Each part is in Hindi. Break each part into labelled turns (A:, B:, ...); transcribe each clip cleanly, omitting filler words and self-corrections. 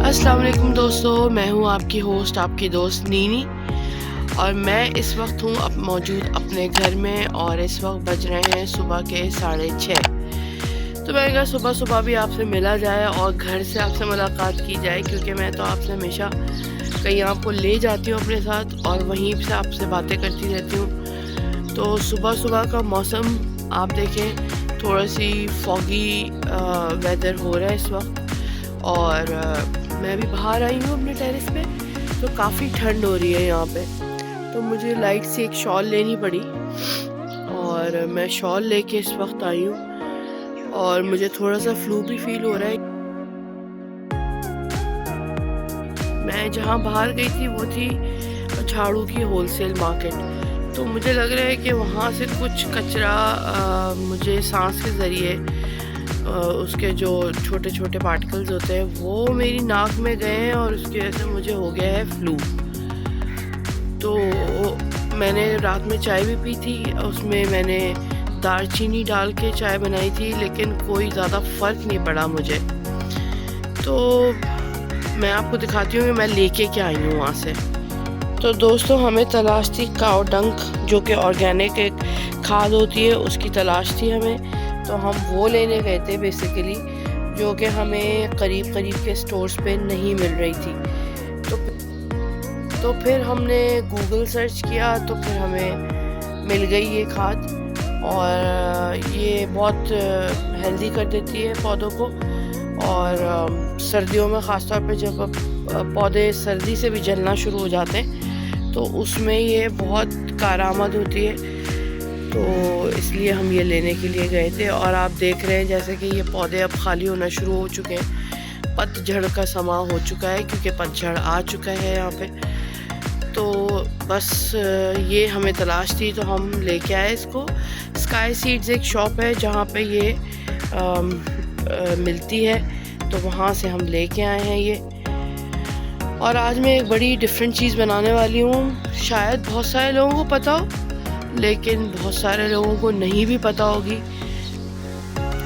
A: अस्सलाम वालेकुम दोस्तों, मैं हूँ आपकी होस्ट, आपकी दोस्त नीनी। और मैं इस वक्त हूँ मौजूद अपने घर में और इस वक्त बज रहे हैं सुबह के 6:30। तो मैंने कहा सुबह सुबह भी आपसे मिला जाए और घर से आपसे मुलाकात की जाए, क्योंकि मैं तो आपसे हमेशा कहीं आपको ले जाती हूँ अपने साथ और वहीं से आपसे बातें करती रहती हूँ। तो सुबह सुबह का मौसम आप देखें, थोड़ा सी फॉगी वेदर हो रहा है इस वक्त। और मैं अभी बाहर आई हूँ अपने टेरेस पे, तो काफ़ी ठंड हो रही है यहाँ पे। तो मुझे लाइट से एक शॉल लेनी पड़ी और मैं शॉल लेके इस वक्त आई हूँ और मुझे थोड़ा सा फ्लू भी फील हो रहा है। मैं जहाँ बाहर गई थी वो थी झाड़ू की होलसेल मार्केट। तो मुझे लग रहा है कि वहाँ से कुछ कचरा मुझे सांस के ज़रिए उसके जो छोटे छोटे पार्टिकल्स होते हैं वो मेरी नाक में गए हैं और उसकी वजह से मुझे हो गया है फ्लू। तो मैंने रात में चाय भी पी थी, उसमें मैंने दालचीनी डाल के चाय बनाई थी, लेकिन कोई ज़्यादा फ़र्क नहीं पड़ा मुझे। तो मैं आपको दिखाती हूँ कि मैं लेके क्या आई हूँ वहाँ से। तो दोस्तों, हमें तलाश थी काऊ डंक, जो कि ऑर्गेनिक एक खाद होती है, उसकी तलाश थी हमें। तो हम वो लेने गए थे बेसिकली, जो कि हमें करीब करीब के स्टोर्स पे नहीं मिल रही थी। तो फिर हमने गूगल सर्च किया, तो फिर हमें मिल गई ये खाद। और ये बहुत हेल्दी कर देती है पौधों को। और सर्दियों में ख़ास तौर पे जब पौधे सर्दी से भी जलना शुरू हो जाते हैं, तो उसमें ये बहुत कारआमद होती है। तो इसलिए हम ये लेने के लिए गए थे। और आप देख रहे हैं जैसे कि ये पौधे अब खाली होना शुरू हो चुके हैं, पतझड़ का समा हो चुका है, क्योंकि पतझड़ आ चुका है यहाँ पे। तो बस ये हमें तलाश थी, तो हम लेके आए इसको। स्काई सीड्स एक शॉप है जहाँ पे ये मिलती है, तो वहाँ से हम लेके आए हैं ये। और आज मैं एक बड़ी डिफरेंट चीज़ बनाने वाली हूँ। शायद बहुत सारे लोगों को पता हो, लेकिन बहुत सारे लोगों को नहीं भी पता होगी।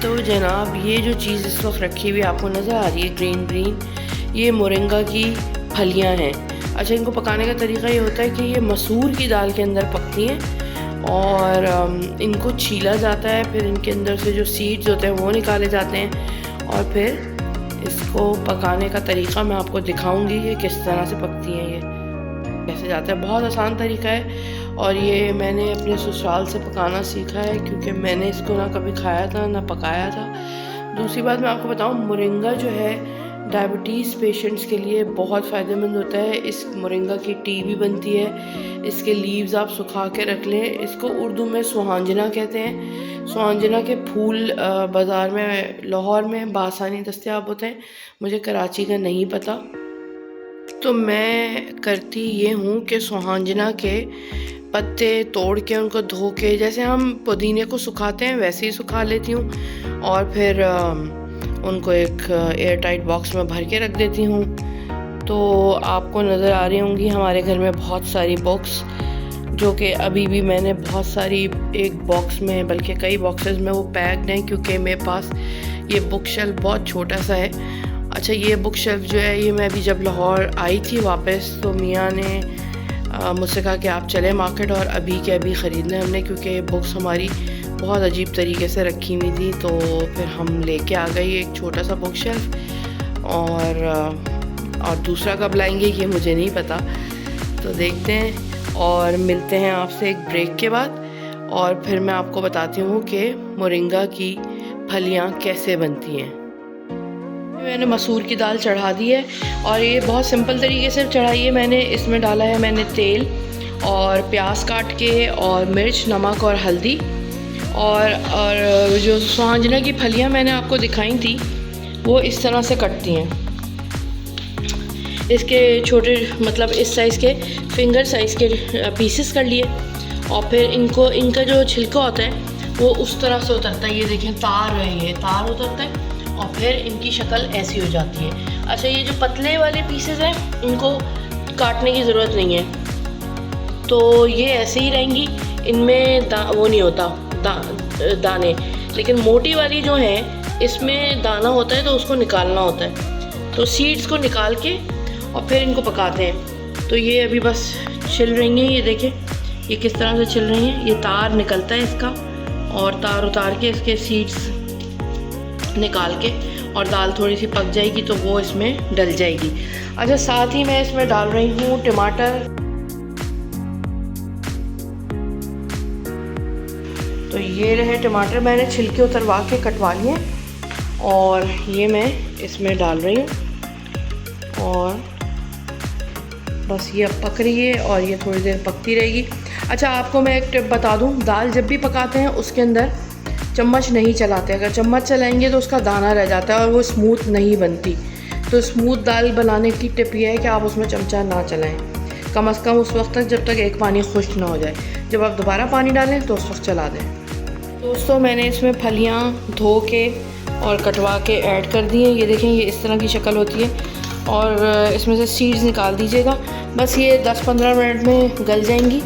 A: तो जनाब, ये जो चीज़ इस वक्त रखी हुई आपको नज़र आ रही है ग्रीन ग्रीन, ये मोरिंगा की फलियां हैं। अच्छा, इनको पकाने का तरीका ये होता है कि ये मसूर की दाल के अंदर पकती हैं और इनको छीला जाता है, फिर इनके अंदर से जो सीड्स होते हैं वो निकाले जाते हैं और फिर इसको पकाने का तरीका मैं आपको दिखाऊंगी कि किस तरह से पकती हैं, ये कैसे जाता है। बहुत आसान तरीका है और ये मैंने अपने ससुराल से पकाना सीखा है, क्योंकि मैंने इसको ना कभी खाया था ना पकाया था। दूसरी बात मैं आपको बताऊं, मोरिंगा जो है डायबिटीज़ पेशेंट्स के लिए बहुत फ़ायदेमंद होता है। इस मोरिंगा की टी भी बनती है, इसके लीव्स आप सुखा के रख लें। इसको उर्दू में सुहांजना कहते हैं। सुहांजना के फूल बाज़ार में लाहौर में बासानी दस्तयाब होते हैं, मुझे कराची का नहीं पता। तो मैं करती ये हूँ कि सुहांजना के पत्ते तोड़ के उनको धो के, जैसे हम पुदीने को सुखाते हैं वैसे ही सुखा लेती हूँ और फिर उनको एक एयर टाइट बॉक्स में भर के रख देती हूँ। तो आपको नज़र आ रही होंगी हमारे घर में बहुत सारी बुक्स, जो कि अभी भी मैंने बहुत सारी एक बॉक्स में, बल्कि कई बॉक्सेस में वो पैक्ड हैं, क्योंकि मेरे पास ये बुक शेल्फ बहुत छोटा सा है। अच्छा, ये बुक शेल्फ जो है, ये मैं अभी जब लाहौर आई थी वापस, तो मियाँ ने मुझसे कहा कि आप चले मार्केट और अभी के अभी ख़रीदना है हमने, क्योंकि बुक्स हमारी बहुत अजीब तरीके से रखी हुई थी। तो फिर हम लेके आ गए एक छोटा सा बुक शेल्फ। और दूसरा कब लाएंगे ये मुझे नहीं पता, तो देखते हैं। और मिलते हैं आपसे एक ब्रेक के बाद, और फिर मैं आपको बताती हूँ कि मोरिंगा की फलियाँ कैसे बनती हैं। मैंने मसूर की दाल चढ़ा दी है और ये बहुत सिंपल तरीके से चढ़ाई है मैंने। इसमें डाला है मैंने तेल और प्याज काट के और मिर्च, नमक और हल्दी। और जो सुहांजना की फलियां मैंने आपको दिखाई थी वो इस तरह से कटती हैं। इसके छोटे, मतलब इस साइज़ के, फिंगर साइज़ के पीसेस कर लिए और फिर इनका जो छिलका होता है वो उस तरह से उतरता है। ये देखें, तार है, ये तार उतरता है और फिर इनकी शक्ल ऐसी हो जाती है। अच्छा, ये जो पतले वाले पीसेस हैं इनको काटने की ज़रूरत नहीं है, तो ये ऐसे ही रहेंगी, इनमें वो नहीं होता दाने। लेकिन मोटी वाली जो है इसमें दाना होता है, तो उसको निकालना होता है। तो सीड्स को निकाल के और फिर इनको पकाते हैं। तो ये अभी बस छिल रही हैं, ये देखें ये किस तरह से छिल रही हैं। ये तार निकलता है इसका, और तार उतार के इसके सीड्स निकाल के और दाल थोड़ी सी पक जाएगी तो वो इसमें डल जाएगी। अच्छा, साथ ही मैं इसमें डाल रही हूँ टमाटर। तो ये रहे टमाटर, मैंने छिलके उतरवा के कटवा लिए और ये मैं इसमें डाल रही हूँ और बस ये अब पक रही है और ये थोड़ी देर पकती रहेगी। अच्छा, आपको मैं एक टिप बता दूँ, दाल जब भी पकाते हैं उसके अंदर चम्मच नहीं चलाते। अगर चम्मच चलाएंगे तो उसका दाना रह जाता है और वो स्मूथ नहीं बनती। तो स्मूथ दाल बनाने की टिप ये है कि आप उसमें चमचा ना चलाएं, कम से कम उस वक्त तक जब तक एक पानी खुश्क ना हो जाए। जब आप दोबारा पानी डालें तो उस वक्त चला दें। दोस्तों, मैंने इसमें फलियाँ धो के और कटवा के ऐड कर दी हैं। ये देखें, ये इस तरह की शक्ल होती है और इसमें से सीड्स निकाल दीजिएगा। बस ये 10-15 मिनट में गल जाएंगी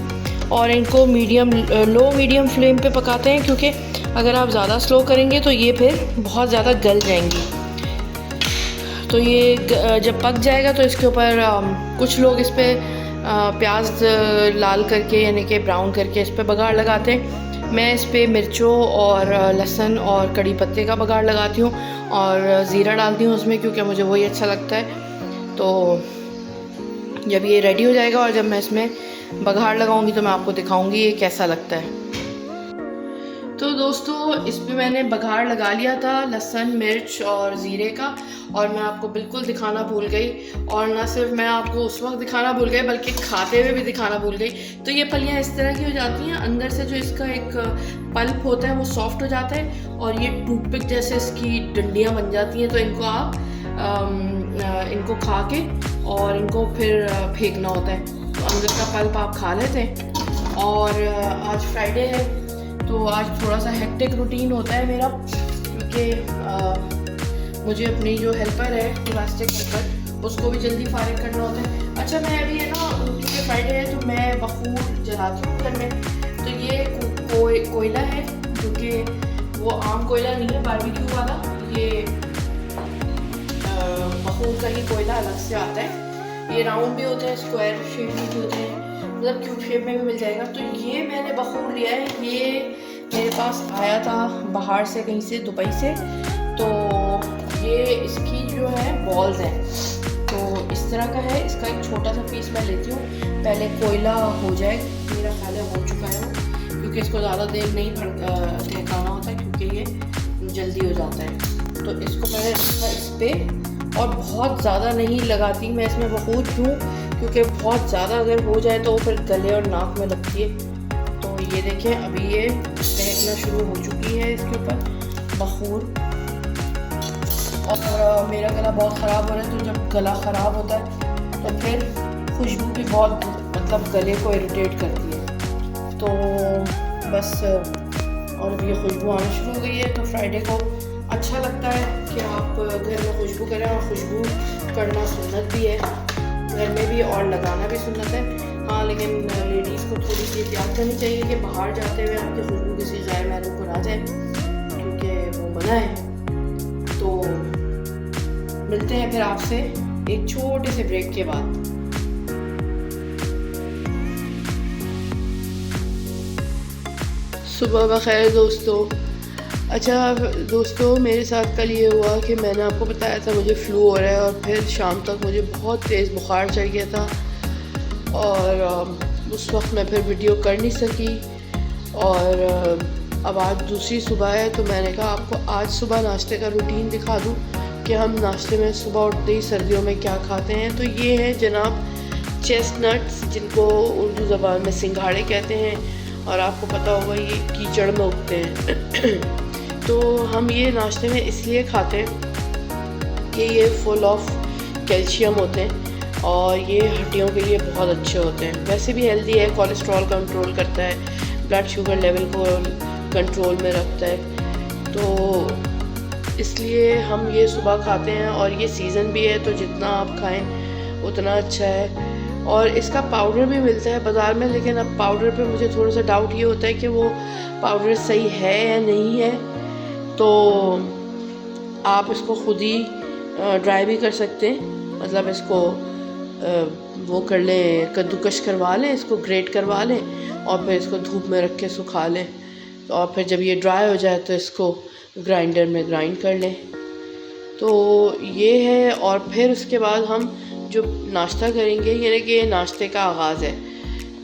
A: और इनको लो मीडियम फ्लेम पे पकाते हैं, क्योंकि अगर आप ज़्यादा स्लो करेंगे तो ये फिर बहुत ज़्यादा गल जाएंगी। तो ये जब पक जाएगा तो इसके ऊपर कुछ लोग इस पर प्याज लाल करके यानी कि ब्राउन करके इस पर बघाड़ लगाते हैं। मैं इस पर मिर्चों और लहसुन और कड़ी पत्ते का बघाड़ लगाती हूँ और ज़ीरा डालती हूँ उसमें, क्योंकि मुझे वही अच्छा लगता है। तो जब ये रेडी हो जाएगा और जब मैं इसमें बघाड़ लगाऊंगी तो मैं आपको दिखाऊंगी ये कैसा लगता है। तो दोस्तों, इस पे मैंने बघाड़ लगा लिया था लहसुन, मिर्च और ज़ीरे का, और मैं आपको बिल्कुल दिखाना भूल गई। और ना सिर्फ मैं आपको उस वक्त दिखाना भूल गई बल्कि खाते हुए भी दिखाना भूल गई। तो ये फलियाँ इस तरह की हो जाती हैं, अंदर से जो इसका एक पल्प होता है वो सॉफ्ट हो जाता है और ये टूथपिक जैसे इसकी डंडियाँ बन जाती हैं। तो इनको आप इनको खा के और इनको फिर फेंकना होता है। तो अंदर का पल्प आप खा लेते हैं। और आज फ्राइडे है तो आज थोड़ा सा हेक्टिक रूटीन होता है मेरा, क्योंकि मुझे अपनी जो हेल्पर है डोमेस्टिक हेल्पर उसको भी जल्दी फारिग करना होता है। अच्छा, मैं अभी है ना, क्योंकि फ्राइडे है तो मैं बखूर जलाती हूँ घर में। तो ये कोयला है, क्योंकि वो आम कोयला नहीं है बारबेक्यू वाला, ये बखूर का ही कोयला अलग से आता है। ये राउंड भी होते हैं, स्क्वायर शेप में भी होते हैं, मतलब क्यूब शेप में भी मिल जाएगा। तो ये मैंने बखूर लिया है, ये मेरे पास आया था बाहर से, कहीं से, दुबई से। तो ये इसकी जो है बॉल्स हैं, तो इस तरह का है। इसका एक छोटा सा पीस मैं लेती हूँ, पहले कोयला हो जाए, मेरा ख्याल है हो चुका है, क्योंकि इसको ज़्यादा देर नहीं ठहकाना होता है क्योंकि ये जल्दी हो जाता है। तो इसको मैंने रखा इस पर, और बहुत ज़्यादा नहीं लगाती मैं इसमें बखूर, क्यों? क्योंकि बहुत ज़्यादा अगर हो जाए तो फिर गले और नाक में लगती है। तो ये देखें, अभी ये टहकना शुरू हो चुकी है इसके ऊपर बखूर। और मेरा गला बहुत ख़राब हो रहा है, तो जब गला ख़राब होता है तो फिर खुशबू भी बहुत मतलब गले को इरिटेट करती है। तो बस, और अब ये खुशबू आना शुरू हो गई है। तो फ्राइडे को अच्छा लगता है कि आप घर में खुशबू करें, और खुशबू करना सुन्नत भी है घर में भी, और लगाना भी सुन्नत है। हाँ, लेकिन लेडीज़ को थोड़ी सी एहतियात करनी चाहिए कि बाहर जाते हुए आपकी खुशबू किसी गैर महरम को ना जाए, क्योंकि वो मना है। तो मिलते हैं फिर आपसे एक छोटे से ब्रेक के बाद। सुबह बखैर दोस्तों। अच्छा दोस्तों, मेरे साथ कल ये हुआ कि मैंने आपको बताया था मुझे फ्लू हो रहा है, और फिर शाम तक मुझे बहुत तेज़ बुखार चढ़ गया था, और उस वक्त मैं फिर वीडियो कर नहीं सकी। और अब आज दूसरी सुबह है, तो मैंने कहा आपको आज सुबह नाश्ते का रूटीन दिखा दूँ कि हम नाश्ते में सुबह उठते ही सर्दियों में क्या खाते हैं। तो ये है जनाब चेस्टनट्स, जिनको उर्दू ज़बान में सिंघाड़े कहते हैं, और आपको पता होगा ये कीचड़ में उगते हैं। तो हम ये नाश्ते में इसलिए खाते हैं कि ये फुल ऑफ कैल्शियम होते हैं और ये हड्डियों के लिए बहुत अच्छे होते हैं। वैसे भी हेल्दी है, कोलेस्ट्रॉल कंट्रोल करता है, ब्लड शुगर लेवल को कंट्रोल में रखता है। तो इसलिए हम ये सुबह खाते हैं, और ये सीज़न भी है तो जितना आप खाएं उतना अच्छा है। और इसका पाउडर भी मिलता है बाज़ार में, लेकिन अब पाउडर पे मुझे थोड़ा सा डाउट ये होता है कि वो पाउडर सही है या नहीं है। तो आप इसको ख़ुद ही ड्राई भी कर सकते हैं, मतलब इसको वो कर लें, कद्दूकश करवा लें, इसको ग्रेट करवा लें और फिर इसको धूप में रख के सुखा लें। और फिर जब ये ड्राई हो जाए तो इसको ग्राइंडर में ग्राइंड कर लें। तो ये है। और फिर उसके बाद हम जो नाश्ता करेंगे, यानी कि नाश्ते का आगाज़ है,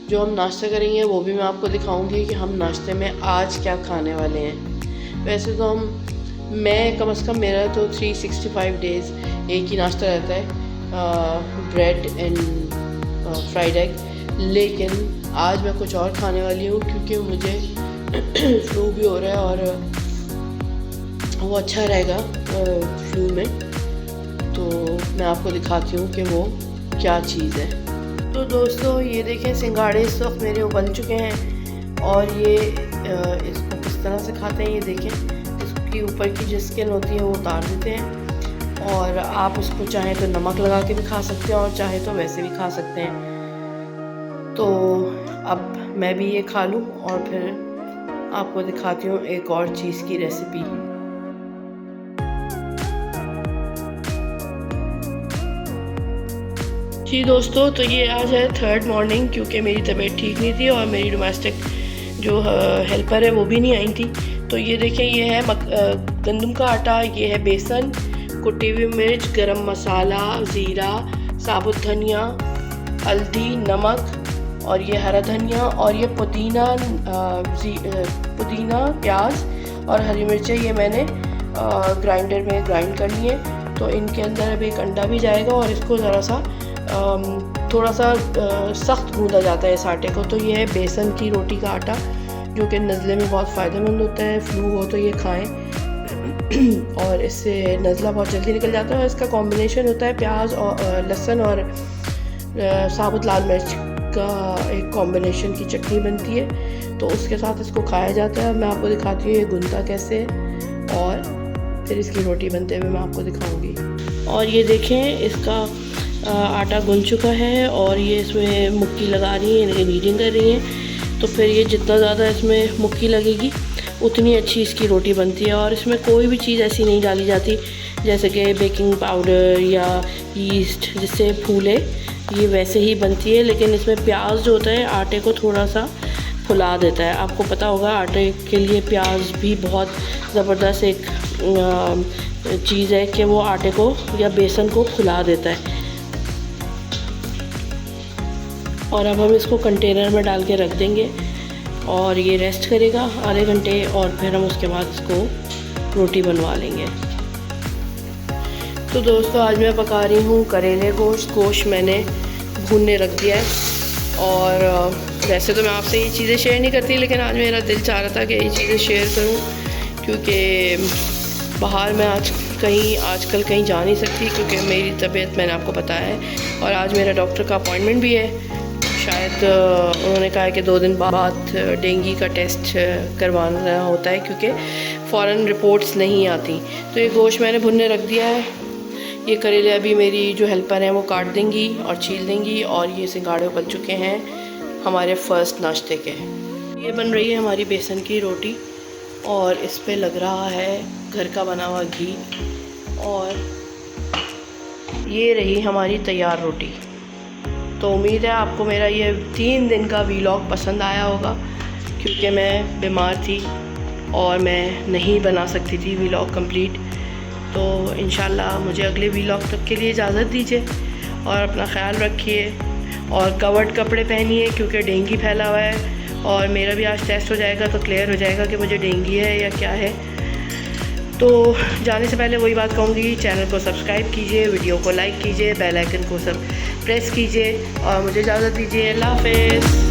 A: जो हम नाश्ता करेंगे वो भी मैं आपको दिखाऊंगी कि हम नाश्ते में आज क्या खाने वाले हैं। वैसे तो मैं कम से कम मेरा तो 365 डेज़ एक ही नाश्ता रहता है, ब्रेड एंड फ्राइड एग, लेकिन आज मैं कुछ और खाने वाली हूँ क्योंकि मुझे फ्लू भी हो रहा है और वो अच्छा रहेगा फ्लू में। तो मैं आपको दिखाती हूँ कि वो क्या चीज़ है। तो दोस्तों ये देखें, सिंगाड़े इस वक्त मेरे उबल चुके हैं और ये इसको किस तरह से खाते हैं ये देखें। इसकी ऊपर की जो स्किन होती है वो उतार देते हैं और आप उसको चाहें तो नमक लगा के भी खा सकते हैं और चाहे तो वैसे भी खा सकते हैं। तो अब मैं भी ये खा लूँ और फिर आपको दिखाती हूँ एक और चीज़ की रेसिपी। जी दोस्तों, तो ये आज है 3rd मॉर्निंग, क्योंकि मेरी तबीयत ठीक नहीं थी और मेरी डोमेस्टिक जो हेल्पर है वो भी नहीं आई थी। तो ये देखें, ये है गंदम का आटा, ये है बेसन, कुटी हुई मिर्च, गरम मसाला, ज़ीरा, साबुत धनिया, हल्दी, नमक और ये हरा धनिया और ये पुदीना, प्याज और हरी मिर्चें ये मैंने ग्राइंडर में ग्राइंड कर लिए। तो इनके अंदर अब एक अंडा भी जाएगा और इसको ज़रा सा थोड़ा सा सख्त गूंदा जाता है इस आटे को। तो ये है बेसन की रोटी का आटा, जो कि नज़ले में बहुत फ़ायदेमंद होता है। फ्लू हो तो ये खाएं और इससे नज़ला बहुत जल्दी निकल जाता है। इसका कॉम्बिनेशन होता है प्याज और लहसुन और साबुत लाल मिर्च का एक कॉम्बिनेशन की चटनी बनती है, तो उसके साथ इसको खाया जाता है। मैं आपको दिखाती हूँ ये गुंदा कैसे है और फिर इसकी रोटी बनते हुए मैं आपको दिखाऊंगी। और ये देखें, इसका आटा गुन चुका है और ये इसमें मुक्की लगा रही है, यानी नीडिंग कर रही है। तो फिर ये जितना ज़्यादा इसमें मुक्की लगेगी उतनी अच्छी इसकी रोटी बनती है। और इसमें कोई भी चीज़ ऐसी नहीं डाली जाती जैसे कि बेकिंग पाउडर या यीस्ट जिससे फूले, ये वैसे ही बनती है। लेकिन इसमें प्याज जो होता है आटे को थोड़ा सा फुला देता है। आपको पता होगा आटे के लिए प्याज भी बहुत ज़बरदस्त एक चीज़ है कि वो आटे को या बेसन को फुला देता है। और अब हम इसको कंटेनर में डाल के रख देंगे और ये रेस्ट करेगा आधे घंटे और फिर हम उसके बाद इसको रोटी बनवा लेंगे। तो दोस्तों आज मैं पका रही हूँ करेले गोश्त मैंने भूनने रख दिया है। और वैसे तो मैं आपसे ये चीज़ें शेयर नहीं करती, लेकिन आज मेरा दिल चाह रहा था कि ये चीज़ें शेयर करूँ, क्योंकि बाहर मैं आजकल कहीं जा नहीं सकती क्योंकि मेरी तबीयत मैंने आपको बताया है। और आज मेरा डॉक्टर का अपॉइंटमेंट भी है, शायद उन्होंने कहा है कि 2 दिन बाद डेंगू का टेस्ट करवाना होता है क्योंकि फ़ौरन रिपोर्ट्स नहीं आती। तो ये गोश्त मैंने भुनने रख दिया है। ये करेले अभी मेरी जो हेल्पर हैं वो काट देंगी और छील देंगी। और ये सिंगाड़े बन चुके हैं हमारे फ़र्स्ट नाश्ते के। ये बन रही है हमारी बेसन की रोटी और इस पे लग रहा है घर का बना हुआ घी। और ये रही हमारी तैयार रोटी। तो उम्मीद है आपको मेरा ये 3 दिन का वीलॉग पसंद आया होगा, क्योंकि मैं बीमार थी और मैं नहीं बना सकती थी वीलॉग कंप्लीट। तो इंशाल्लाह मुझे अगले वीलॉग तक के लिए इजाज़त दीजिए और अपना ख्याल रखिए और कवर्ड कपड़े पहनिए क्योंकि डेंगू फैला हुआ है। और मेरा भी आज टेस्ट हो जाएगा तो क्लियर हो जाएगा कि मुझे डेंगू है या क्या है। तो जाने से पहले वही बात कहूँगी, चैनल को सब्सक्राइब कीजिए, वीडियो को लाइक कीजिए, बेल आइकन को सब प्रेस कीजिए और मुझे इजाज़त दीजिए। अल्लाह हाफ़िज़।